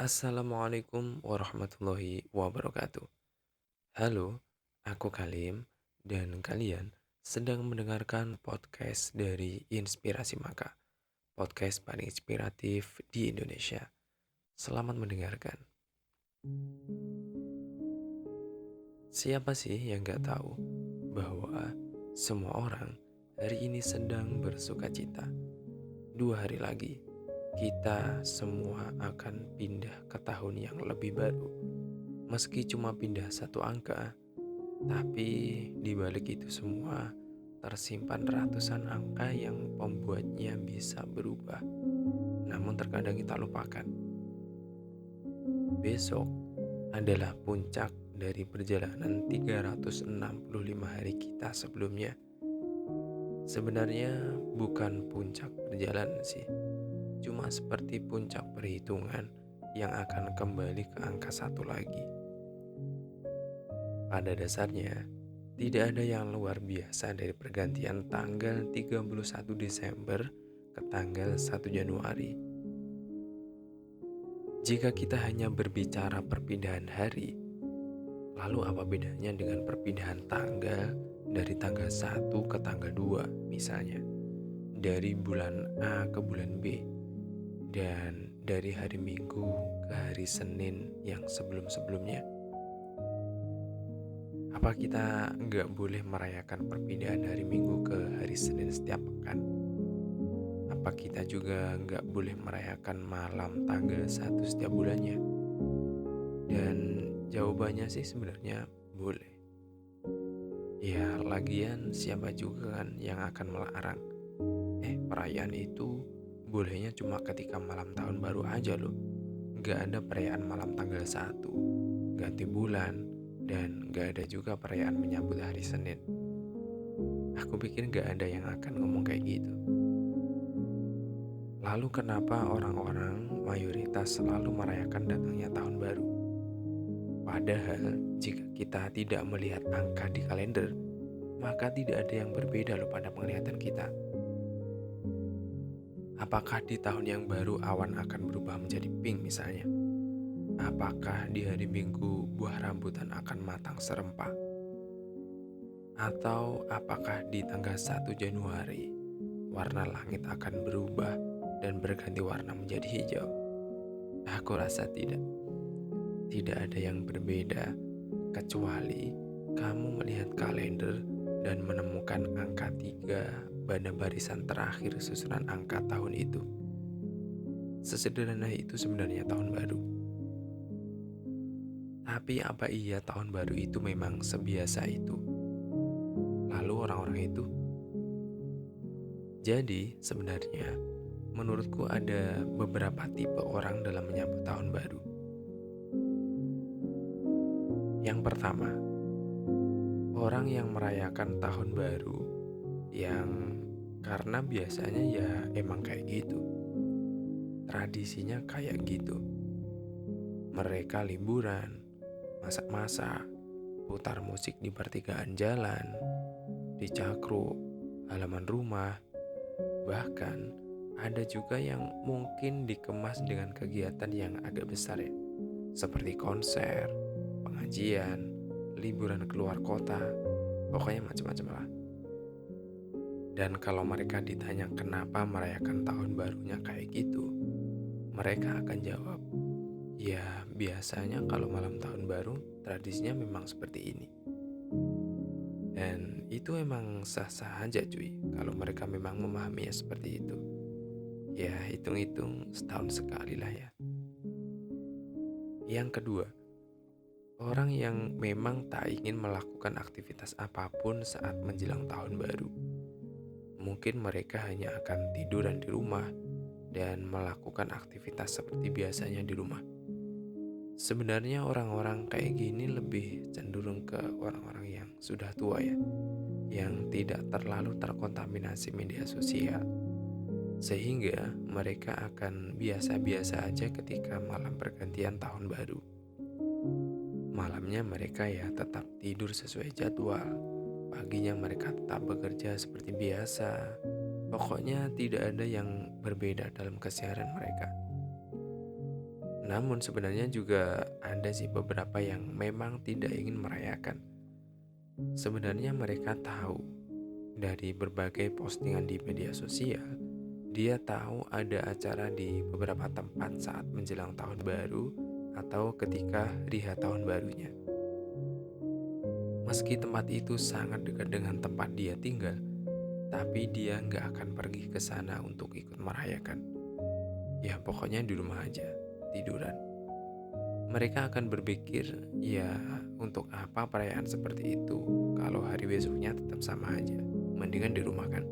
Assalamualaikum warahmatullahi wabarakatuh. Halo, aku Kalim dan kalian sedang mendengarkan podcast dari Inspirasi Maka, podcast paling inspiratif di Indonesia. Selamat mendengarkan. Siapa sih yang gak tahu bahwa semua orang hari ini sedang bersuka cita? 2 hari lagi, kita semua akan pindah ke tahun yang lebih baru. Meski cuma pindah satu angka, tapi di balik itu semua tersimpan ratusan angka yang pembuatnya bisa berubah. Namun terkadang kita lupakan. Besok adalah puncak dari perjalanan 365 hari kita sebelumnya. Sebenarnya bukan puncak perjalanan sih, cuma seperti puncak perhitungan yang akan kembali ke angka satu lagi. Pada dasarnya, tidak ada yang luar biasa dari pergantian tanggal 31 Desember ke tanggal 1 Januari. Jika kita hanya berbicara perpindahan hari, lalu apa bedanya dengan perpindahan tanggal dari tanggal 1 ke tanggal 2 misalnya? Dari bulan A ke bulan B, dan dari hari Minggu ke hari Senin yang sebelum-sebelumnya. Apa kita nggak boleh merayakan perpindahan hari Minggu ke hari Senin setiap pekan? Apa kita juga nggak boleh merayakan malam tanggal 1 setiap bulannya? Dan jawabannya sih sebenarnya boleh. Ya lagian siapa juga kan yang akan melarang? Perayaan itu bolehnya cuma ketika malam tahun baru aja loh. Nggak ada perayaan malam tanggal 1, ganti bulan, dan nggak ada juga perayaan menyambut hari Senin. Aku pikir nggak ada yang akan ngomong kayak gitu. Lalu kenapa orang-orang mayoritas selalu merayakan datangnya tahun baru? Padahal jika kita tidak melihat angka di kalender, maka tidak ada yang berbeda loh pada penglihatan kita. Apakah di tahun yang baru awan akan berubah menjadi pink misalnya? Apakah di hari Minggu buah rambutan akan matang serempak? Atau apakah di tanggal 1 Januari warna langit akan berubah dan berganti warna menjadi hijau? Aku rasa tidak. Tidak ada yang berbeda kecuali kamu melihat kalender dan menemukan angka 3 pada barisan terakhir susunan angka tahun itu. Sesederhana itu sebenarnya tahun baru. Tapi apa iya tahun baru itu memang sebiasa itu? Lalu orang-orang itu? Jadi sebenarnya menurutku ada beberapa tipe orang dalam menyambut tahun baru. Yang pertama, orang yang merayakan tahun baru yang karena biasanya ya emang kayak gitu. Tradisinya kayak gitu. Mereka liburan, masak-masak, putar musik di pertigaan jalan, di cakro, halaman rumah. Bahkan ada juga yang mungkin dikemas dengan kegiatan yang agak besar ya, seperti konser, pengajian, liburan keluar kota, pokoknya macam-macam lah. Dan kalau mereka ditanya kenapa merayakan tahun barunya kayak gitu, mereka akan jawab, ya biasanya kalau malam tahun baru tradisinya memang seperti ini. Dan itu emang sah-sah aja cuy, kalau mereka memang memahaminya seperti itu. Ya hitung-hitung setahun sekali lah ya. Yang kedua, orang yang memang tak ingin melakukan aktivitas apapun saat menjelang tahun baru. Mungkin mereka hanya akan tiduran di rumah dan melakukan aktivitas seperti biasanya di rumah. Sebenarnya orang-orang kayak gini lebih cenderung ke orang-orang yang sudah tua ya, yang tidak terlalu terkontaminasi media sosial. Sehingga mereka akan biasa-biasa aja ketika malam pergantian tahun baru. Malamnya mereka ya tetap tidur sesuai jadwal. Paginya mereka tetap bekerja seperti biasa. Pokoknya tidak ada yang berbeda dalam keseharian mereka. Namun sebenarnya juga ada sih beberapa yang memang tidak ingin merayakan. Sebenarnya mereka tahu dari berbagai postingan di media sosial, dia tahu ada acara di beberapa tempat saat menjelang tahun baru atau ketika hari H tahun barunya. Meski tempat itu sangat dekat dengan tempat dia tinggal, tapi dia nggak akan pergi ke sana untuk ikut merayakan. Ya pokoknya di rumah aja, tiduran. Mereka akan berpikir, ya untuk apa perayaan seperti itu kalau hari besoknya tetap sama aja. Mendingan di rumah kan.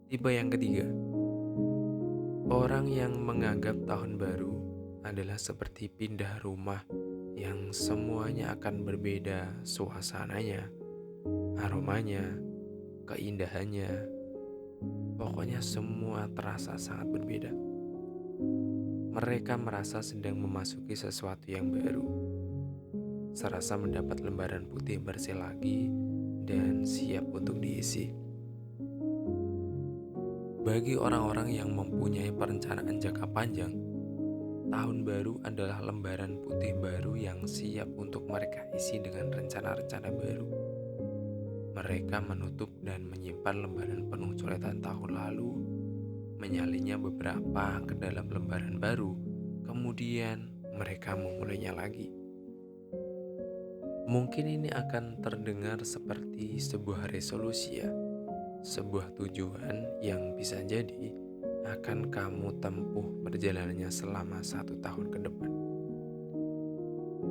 Tipe yang ketiga, orang yang menganggap tahun baru adalah seperti pindah rumah yang semuanya akan berbeda suasananya, aromanya, keindahannya. Pokoknya semua terasa sangat berbeda. Mereka merasa sedang memasuki sesuatu yang baru, serasa mendapat lembaran putih bersih lagi dan siap untuk diisi. Bagi orang-orang yang mempunyai perencanaan jangka panjang, tahun baru adalah lembaran putih baru yang siap untuk mereka isi dengan rencana-rencana baru. Mereka menutup dan menyimpan lembaran penuh coretan tahun lalu, menyalinnya beberapa ke dalam lembaran baru, kemudian mereka memulainya lagi. Mungkin ini akan terdengar seperti sebuah resolusi ya, sebuah tujuan yang bisa jadi akan kamu tempuh perjalanannya selama 1 tahun ke depan.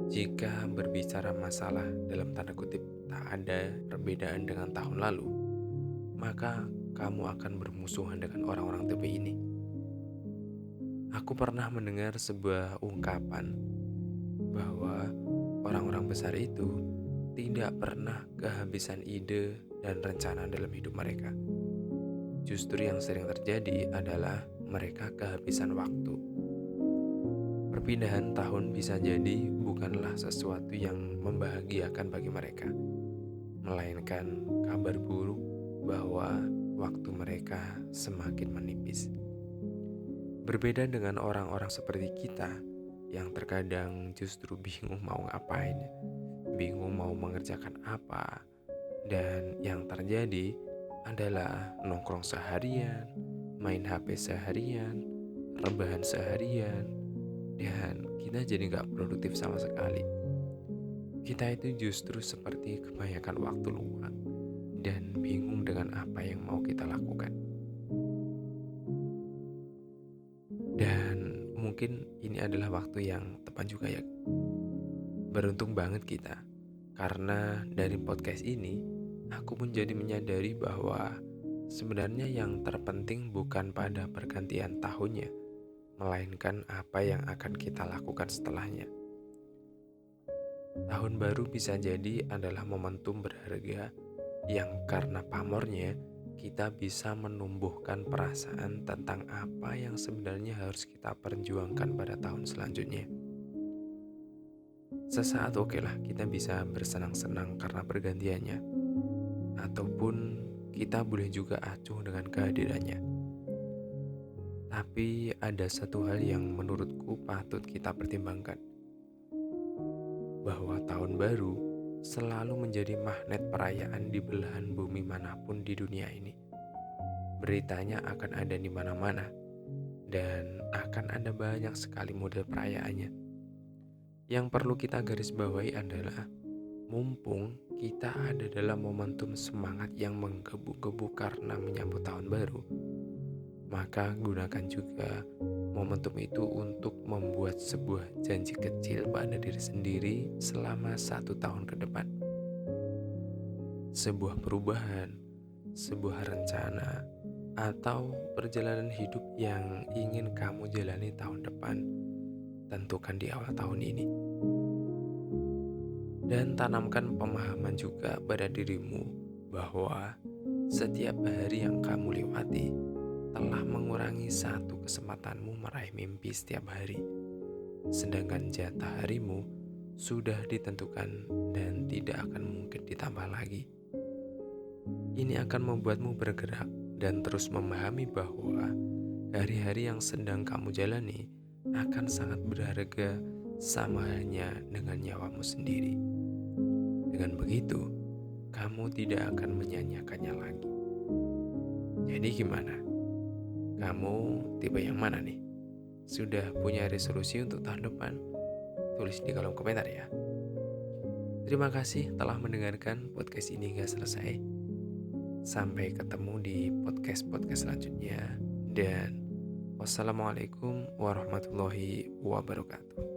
Jika berbicara masalah dalam tanda kutip tak ada perbedaan dengan tahun lalu, maka kamu akan bermusuhan dengan orang-orang tipe ini. Aku pernah mendengar sebuah ungkapan bahwa orang-orang besar itu tidak pernah kehabisan ide dan rencana dalam hidup mereka. Justru yang sering terjadi adalah mereka kehabisan waktu. Perpindahan tahun bisa jadi bukanlah sesuatu yang membahagiakan bagi mereka, melainkan kabar buruk bahwa waktu mereka semakin menipis. Berbeda dengan orang-orang seperti kita yang terkadang justru bingung mau ngapain, bingung mau mengerjakan apa, dan yang terjadi adalah nongkrong seharian, main HP seharian, rebahan seharian, dan kita jadi gak produktif sama sekali. Kita itu justru seperti kebanyakan waktu luang dan bingung dengan apa yang mau kita lakukan. Dan mungkin ini adalah waktu yang tepat juga ya. Beruntung banget kita, karena dari podcast ini aku pun jadi menyadari bahwa sebenarnya yang terpenting bukan pada pergantian tahunnya, melainkan apa yang akan kita lakukan setelahnya. Tahun baru bisa jadi adalah momentum berharga yang karena pamornya kita bisa menumbuhkan perasaan tentang apa yang sebenarnya harus kita perjuangkan pada tahun selanjutnya. Sesaat okelah kita bisa bersenang-senang karena pergantiannya, ataupun kita boleh juga acuh dengan kehadirannya. Tapi ada satu hal yang menurutku patut kita pertimbangkan, bahwa tahun baru selalu menjadi magnet perayaan di belahan bumi manapun di dunia ini. Beritanya akan ada di mana-mana, dan akan ada banyak sekali model perayaannya. Yang perlu kita garis bawahi adalah, mumpung kita ada dalam momentum semangat yang menggebu-gebu karena menyambut tahun baru, maka gunakan juga momentum itu untuk membuat sebuah janji kecil pada diri sendiri selama 1 tahun ke depan. Sebuah perubahan, sebuah rencana, atau perjalanan hidup yang ingin kamu jalani tahun depan, tentukan di awal tahun ini. Dan tanamkan pemahaman juga pada dirimu bahwa setiap hari yang kamu lewati telah mengurangi satu kesempatanmu meraih mimpi setiap hari. Sedangkan jatah harimu sudah ditentukan dan tidak akan mungkin ditambah lagi. Ini akan membuatmu bergerak dan terus memahami bahwa hari-hari yang sedang kamu jalani akan sangat berharga sama halnya dengan nyawamu sendiri. Dengan begitu, kamu tidak akan menyanyiakannya lagi. Jadi gimana? Kamu tipe yang mana nih? Sudah punya resolusi untuk tahun depan? Tulis di kolom komentar ya. Terima kasih telah mendengarkan podcast ini hingga selesai. Sampai ketemu di podcast-podcast selanjutnya. Dan wassalamualaikum warahmatullahi wabarakatuh.